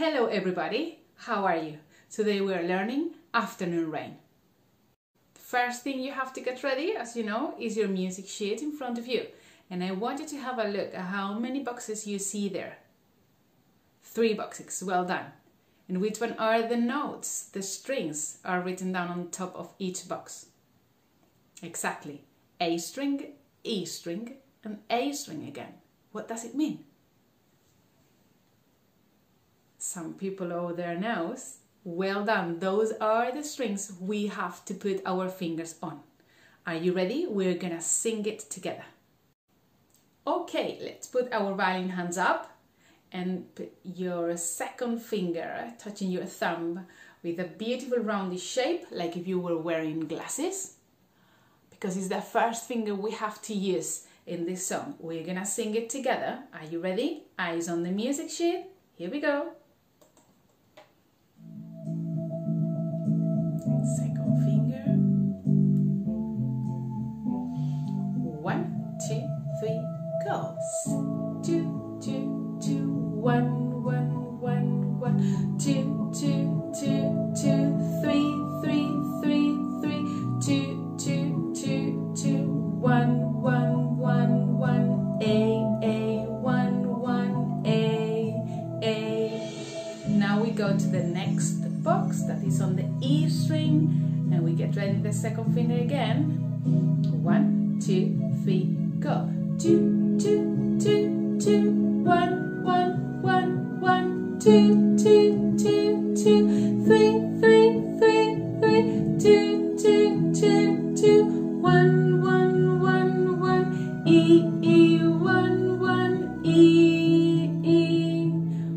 Hello everybody, how are you? Today we are learning Afternoon Rain. The first thing you have to get ready, as you know, is your music sheet in front of you. And I want you to have a look at how many boxes you see there. 3 boxes, well done. And which one are the notes, the strings are written down on top of each box? Exactly, A string, E string and A string again. What does it mean? Some people over there knows. Well done, those are the strings we have to put our fingers on. Are you ready? We're gonna sing it together. Okay, let's put our violin hands up and put your second finger touching your thumb with a beautiful roundy shape, like if you were wearing glasses, because it's the first finger we have to use in this song. We're gonna sing it together. Are you ready? Eyes on the music sheet. Here we go. Second finger. 1, 2, 3, go. 2, 2, 2, 1, 1, 1, 1, 2, 2, 2, 2, 3, 3, 3, 3, 2, 2, 2, 2, 1, 1, 1, 1, A, 1, 1, A. Now we go to the next box that is on the E string, and we get ready the second finger again. 1, 2, 3, go. 2, 2, 2, 2, 1, 1, 1, 1, 2, 2, 2, 2, 3, 3, 3, 3, 2, 2, 2, 2, 1, 1, 1, 1, E, 1, 1, E.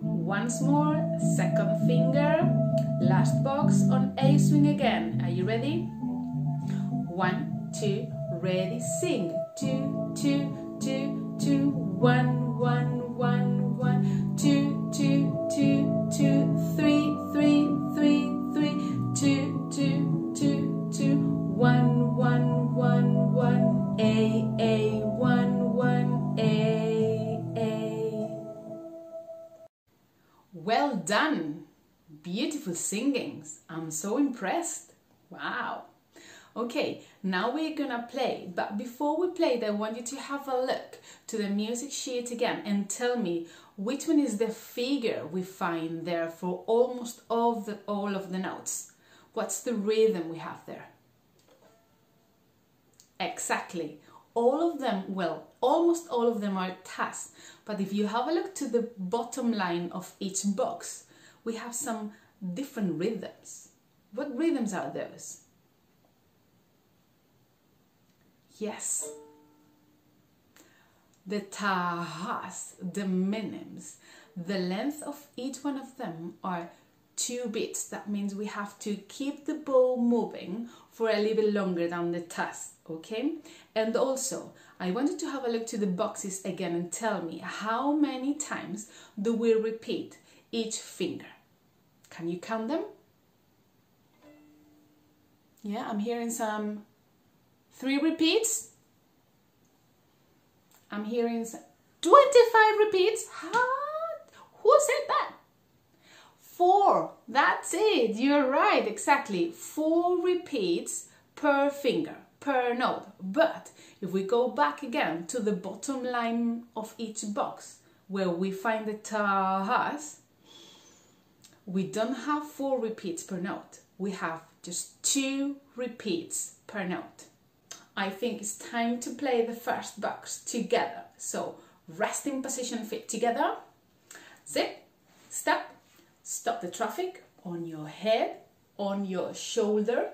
Once more, second finger. Last box on A string again. Are you ready? 1, 2, ready, sing. 2, 2, 2, 2, 1, 1, 1, 1, 2, 2, 2, 2, 3, 3, 3, 3, 2, 2, 2, 2, 1, 1, 1, 1, A, 1, 1, A. Well done! Beautiful singings. I'm so impressed. Wow. Okay, now we're gonna play, but before we play, I want you to have a look to the music sheet again and tell me which one is the figure we find there for almost all of the notes. What's the rhythm we have there? Exactly. All of them, well, almost all of them are tas, but if you have a look to the bottom line of each box, we have some different rhythms. What rhythms are those? Yes, the tahas, the minims. The length of each one of them are 2 beats. That means we have to keep the bow moving for a little bit longer than the tas, okay? And also, I wanted to have a look to the boxes again and tell me how many times do we repeat each finger. Can you count them? Yeah, I'm hearing some 3 repeats. I'm hearing some 25 repeats. Who said that? 4. That's it. You're right, exactly. 4 repeats per finger, per note. But if we go back again to the bottom line of each box, where we find the tahas, we don't have 4 repeats per note. We have just 2 repeats per note. I think it's time to play the first box together. So, resting position, feet together. Zip, step, stop the traffic on your head, on your shoulder.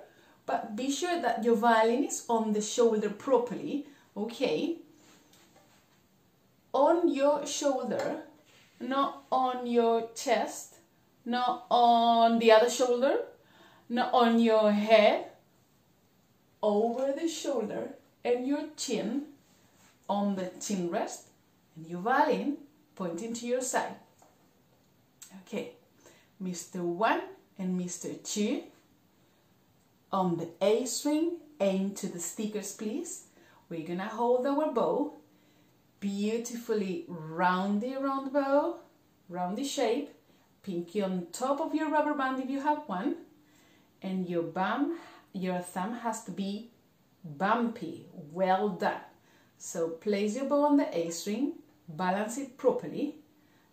But be sure that your violin is on the shoulder properly, okay? On your shoulder, not on your chest. Not on the other shoulder, not on your head, over the shoulder, and your chin on the chin rest, and your violin pointing to your side. Okay, Mr. 1 and Mr. 2 on the A string, aim to the stickers please. We're gonna hold our bow, beautifully roundy round bow, roundy shape, pinky on top of your rubber band if you have one, and your thumb has to be bumpy. Well done. So place your bow on the A string, balance it properly.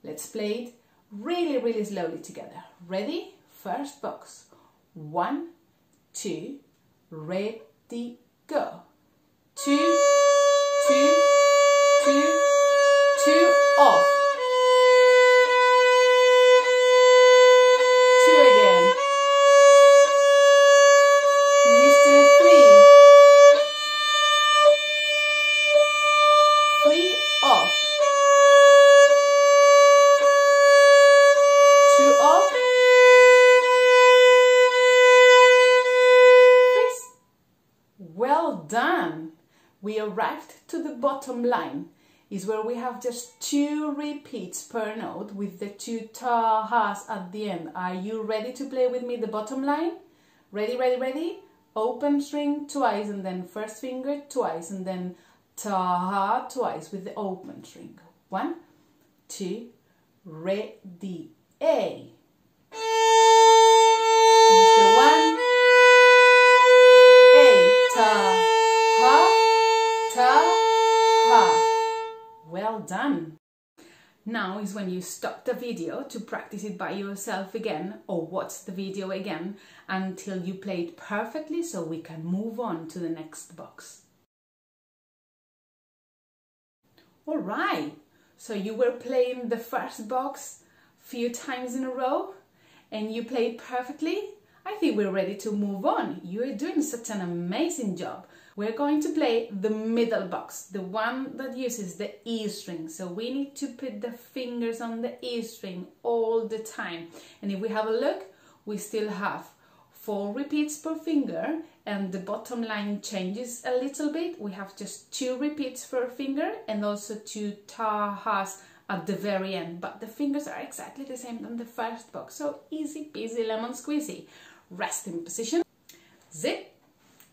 Let's play it really, really slowly together. Ready? First box. 1, 2, ready, go. 2, 2, 2, 2, off. 2 again. Mr. 3. 3, off. 2 off. Freeze. Well done. We arrived to the bottom line. Is where we have just 2 repeats per note with the 2 ta-has at the end. Are you ready to play with me the bottom line? Ready, ready, ready? Open string twice and then first finger twice and then ta-ha twice with the open string. 1, 2, ready, A. Mr. 1, A, ta-ha, ta-ha. Well done. Now is when you stop the video to practice it by yourself again, or watch the video again until you play it perfectly so we can move on to the next box. Alright, so you were playing the first box a few times in a row and you played perfectly. I think we're ready to move on. You're doing such an amazing job. We're going to play the middle box, the one that uses the E string. So we need to put the fingers on the E string all the time. And if we have a look, we still have 4 repeats per finger and the bottom line changes a little bit. We have just 2 repeats per finger and also 2 ta-has at the very end. But the fingers are exactly the same than the first box. So easy peasy lemon squeezy. Resting position. Zip,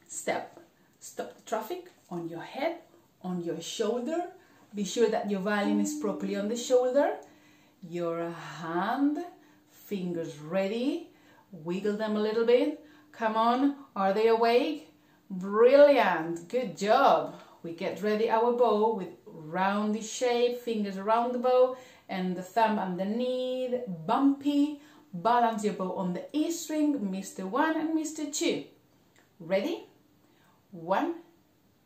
step. Stop the traffic on your head, on your shoulder. Be sure that your violin is properly on the shoulder. Your hand, fingers ready. Wiggle them a little bit. Come on, are they awake? Brilliant, good job. We get ready our bow with roundy shape, fingers around the bow and the thumb underneath, bumpy. Balance your bow on the E string, Mr. 1 and Mr. 2. Ready? 1,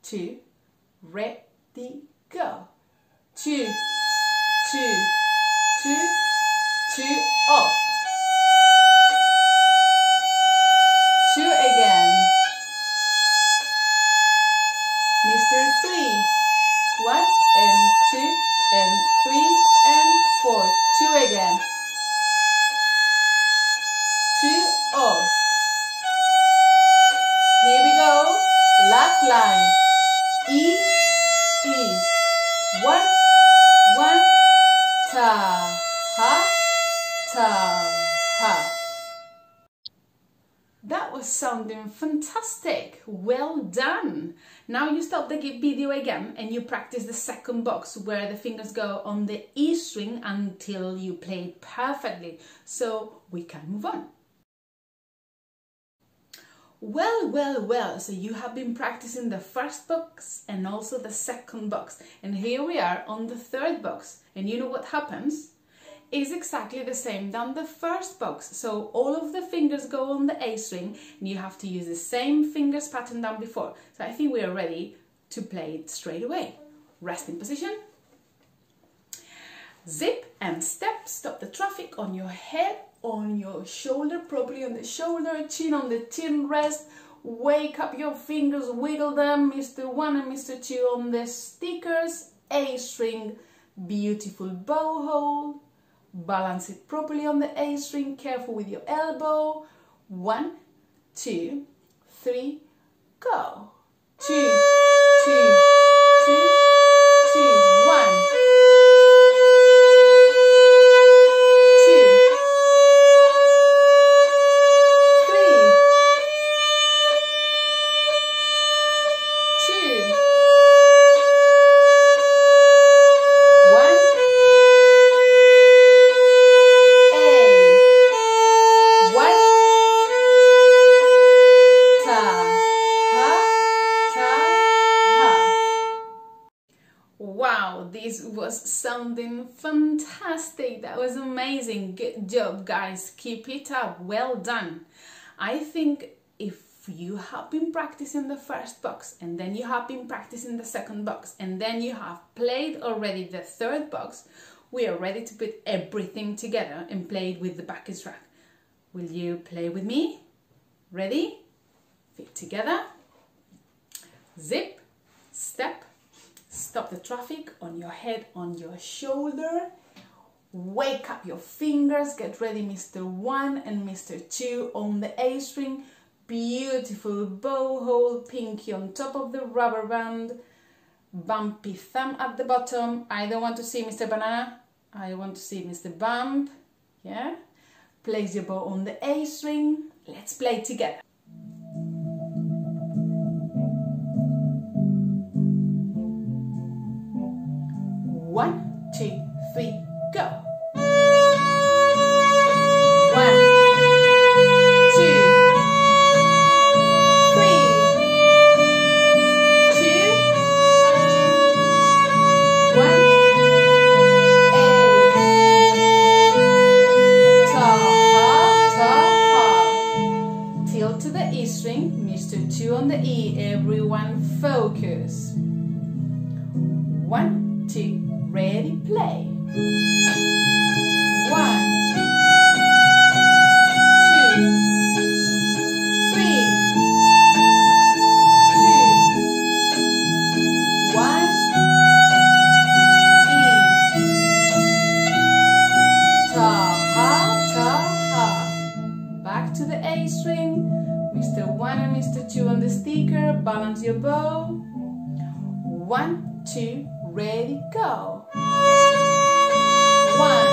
2, ready, go. 2, 2, 2, 2, off. 2 again. Mr. 3. 1 and 2 and 3 and 4. 2 again. 2 off. Here we go. Last line. E, E. 1, 1, ta, ha, ta, ha. That was sounding fantastic. Well done. Now you stop the video again and you practice the second box where the fingers go on the E string until you play it perfectly. So we can move on. Well, so you have been practicing the first box and also the second box. And here we are on the third box. And you know what happens? It's exactly the same than the first box. So all of the fingers go on the A string and you have to use the same fingers pattern than before. So I think we are ready to play it straight away. Resting position. Zip and step, stop the traffic on your head, on your shoulder, properly on the shoulder, chin on the chin rest. Wake up your fingers, wiggle them, Mr. 1 and Mr. 2 on the stickers, A string, beautiful bow hold. Balance it properly on the A string, careful with your elbow. 1, 2, 3, go. 2, 2, 2, 2, 1. 1, A. Wow, this was sounding fantastic. That was amazing. Good job, guys. Keep it up. Well done. I think if you have been practicing the first box, and then you have been practicing the second box, and then you have played already the third box, we are ready to put everything together and play it with the bucket rack. Will you play with me? Ready? Feet together. Zip, step, stop the traffic on your head, on your shoulder. Wake up your fingers. Get ready, Mr. 1 and Mr. 2 on the A string. Beautiful bow hold, pinky on top of the rubber band. Bumpy thumb at the bottom. I don't want to see Mr. Banana. I want to see Mr. Bump. Yeah? Place your bow on the A string. Let's play together. 1, 2, 3, go. 1, 2, 3, 2, 1, A, ta, ha, tilt to the E string, Mr. 2 on the E, everyone focus. 1, 2, ready, play. 1, 2, 3, 2, 1, E, ta, ha, ta, ha. Back to the A string, Mr. 1 and Mr. 2 on the sticker, balance your bow. 1, 2, ready, go. 1,